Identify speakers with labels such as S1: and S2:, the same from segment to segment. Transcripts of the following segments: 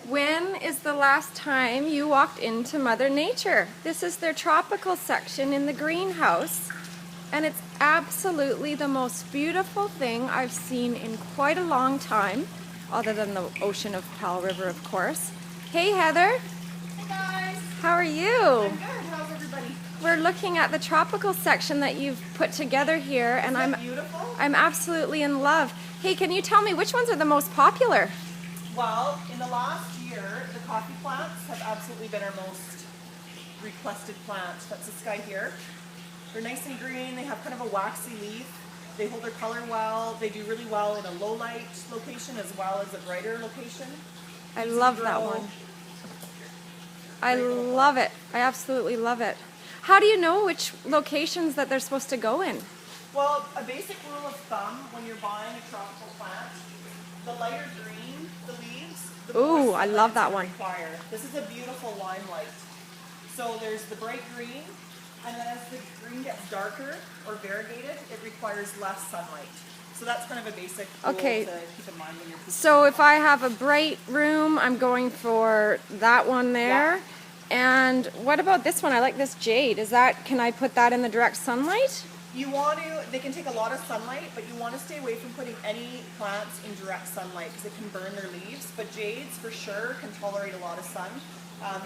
S1: When is the last time you walked into Mother Nature? This is their tropical section in the greenhouse, and it's absolutely the most beautiful thing I've seen in quite a long time, other than the ocean of Powell River, of course. Hey Heather,
S2: Hey guys!
S1: how are you?
S2: I'm good. How's everybody?
S1: We're looking at the tropical section that you've put together here, and
S2: Isn't that beautiful?
S1: I'm absolutely in love. Hey, can you tell me which ones are the most popular?
S2: Well, in the last year, the coffee plants have absolutely been our most requested plant. That's this guy here. They're nice and green. They have kind of a waxy leaf. They hold their color well. They do really well in a low light location as well as a brighter location.
S1: I love that
S2: grow.
S1: one. I love it. I absolutely love it. How do you know which locations that they're supposed to go in?
S2: Well, a basic rule of thumb when you're buying a tropical plant, the lighter green the leaves, the
S1: Ooh,
S2: more
S1: I love that
S2: sunlight
S1: one.
S2: it's gonna require. This is a beautiful limelight. So there's the bright green, and then as the green gets darker or variegated, it requires less sunlight. So that's kind of a basic rule to keep in mind when you're picking.
S1: So if I have a bright room, I'm going for that one there.
S2: Yeah.
S1: And what about this one? I like this jade. Can I put that in the direct sunlight?
S2: They can take a lot of sunlight, but you want to stay away from putting any plants in direct sunlight because it can burn their leaves. But jades, for sure, can tolerate a lot of sun.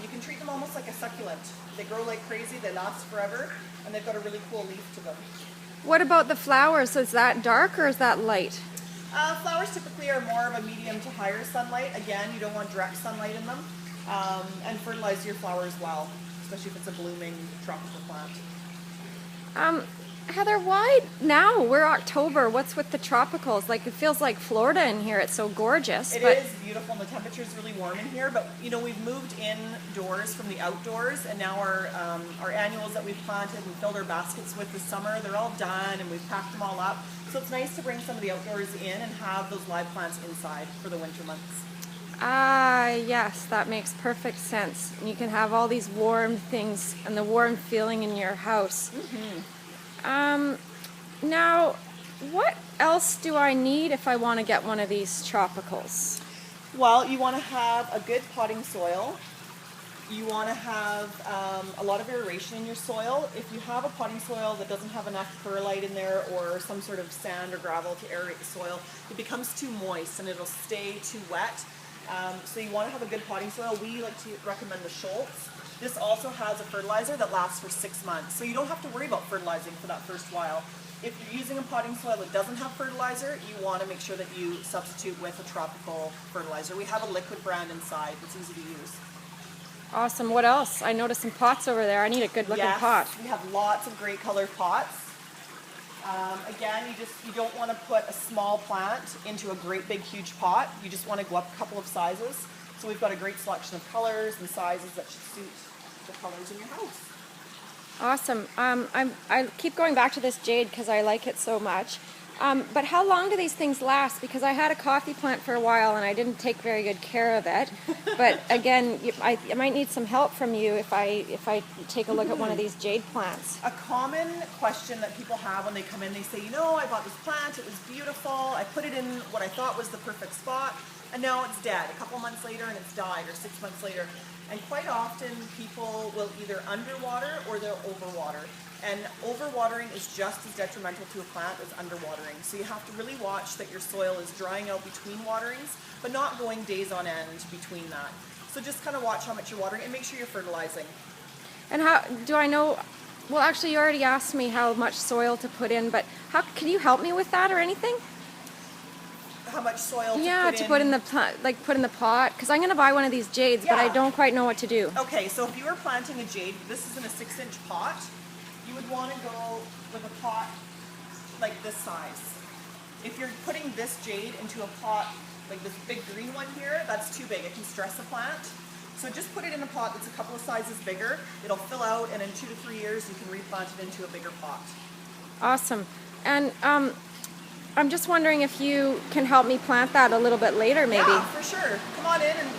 S2: You can treat them almost like a succulent. They grow like crazy, they last forever, and they've got a really cool leaf to them.
S1: What about the flowers? Is that dark or is that light?
S2: Flowers typically are more of a medium to higher sunlight. Again, you don't want direct sunlight in them. And fertilize your flowers well, especially if it's a blooming tropical plant.
S1: Heather, why now? We're October. What's with the tropicals? Like, it feels like Florida in here. It's so gorgeous.
S2: It is beautiful and the temperature is really warm in here, but you know, we've moved indoors from the outdoors, and now our annuals that we've planted and filled our baskets with this summer, they're all done and we've packed them all up. So it's nice to bring some of the outdoors in and have those live plants inside for the winter months.
S1: Ah, yes, that makes perfect sense. You can have all these warm things and the warm feeling in your house. Now, what else do I need if I want to get one of these tropicals?
S2: Well, you want to have a good potting soil. You want to have a lot of aeration in your soil. If you have a potting soil that doesn't have enough perlite in there or some sort of sand or gravel to aerate the soil, it becomes too moist and it'll stay too wet. So you want to have a good potting soil. We like to recommend the Schultz. This also has a fertilizer that lasts for 6 months. So you don't have to worry about fertilizing for that first while. If you're using a potting soil that doesn't have fertilizer, you want to make sure that you substitute with a tropical fertilizer. We have a liquid brand inside. It's easy to use.
S1: Awesome. What else? I noticed some pots over there. I need a good looking pot.
S2: We have lots of great colored pots. Again, you don't want to put a small plant into a great big huge pot. You just want to go up a couple of sizes. So we've got a great selection of colors and sizes that should suit the colors in your house.
S1: Awesome. I keep going back to this jade because I like it so much. But how long do these things last? Because I had a coffee plant for a while and I didn't take very good care of it. But again, I might need some help from you if I take a look at one of these jade plants.
S2: A common question that people have when they come in, they say, you know, I bought this plant, it was beautiful, I put it in what I thought was the perfect spot, and now it's dead. A couple months later and it's died, or 6 months later. And quite often people will either underwater or they'll overwater. And overwatering is just as detrimental to a plant as underwatering. So you have to really watch that your soil is drying out between waterings, but not going days on end between that. So just kind of watch how much you're watering and make sure you're fertilizing.
S1: And how do I know? Well, actually, you already asked me how much soil to put in, but can you help me with that or anything?
S2: How much soil
S1: to put in the pot, because I'm going to buy one of these jades, but I don't quite know what to do.
S2: Okay, so if you were planting a jade, this is in a 6-inch pot, you would want to go with a pot like this size. If you're putting this jade into a pot like this big green one here, that's too big. It can stress a plant. So just put it in a pot that's a couple of sizes bigger. It'll fill out, and in 2 to 3 years you can replant it into a bigger pot.
S1: Awesome. And I'm just wondering if you can help me plant that a little bit later, maybe.
S2: Yeah, for sure. Come on in, and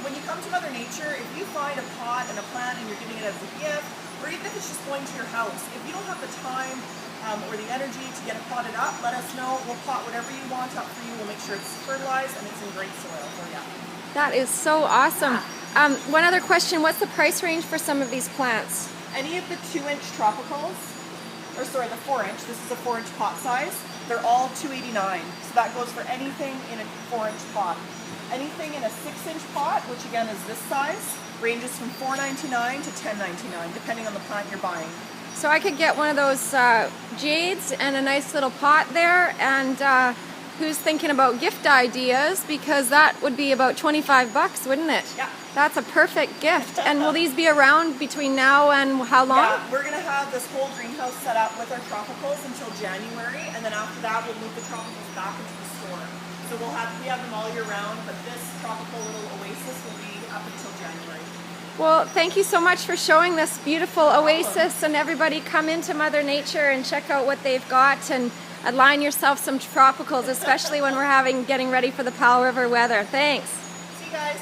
S2: when you come to Mother Nature, if you find a pot and a plant and you're giving it as a gift, or even if it's just going to your house, if you don't have the time or the energy to get it potted up, let us know. We'll pot whatever you want up for you. We'll make sure it's fertilized and it's in great soil for you.
S1: That is so awesome. One other question, what's the price range for some of these plants?
S2: Any of the 2-inch tropicals, or sorry, the 4-inch, this is a 4-inch pot size, they're all $2.89. So that goes for anything in a 4-inch pot. Anything in a 6-inch pot, which again is this size, ranges from $4.99 to $10.99, depending on the plant you're buying.
S1: So I could get one of those jades and a nice little pot there, and who's thinking about gift ideas, because that would be about 25 bucks, wouldn't it?
S2: Yeah.
S1: That's a perfect gift. And will these be around between now and how long?
S2: Yeah, we're going to have this whole greenhouse set up with our tropicals until January, and then after that we'll move the tropicals back into the store. So we have them all year round, but this tropical little oasis will be up until January.
S1: Well, thank you so much for showing this beautiful oasis, and everybody come into Mother Nature and check out what they've got and line yourself some tropicals, especially when we're getting ready for the Powell River weather. Thanks.
S2: See you guys.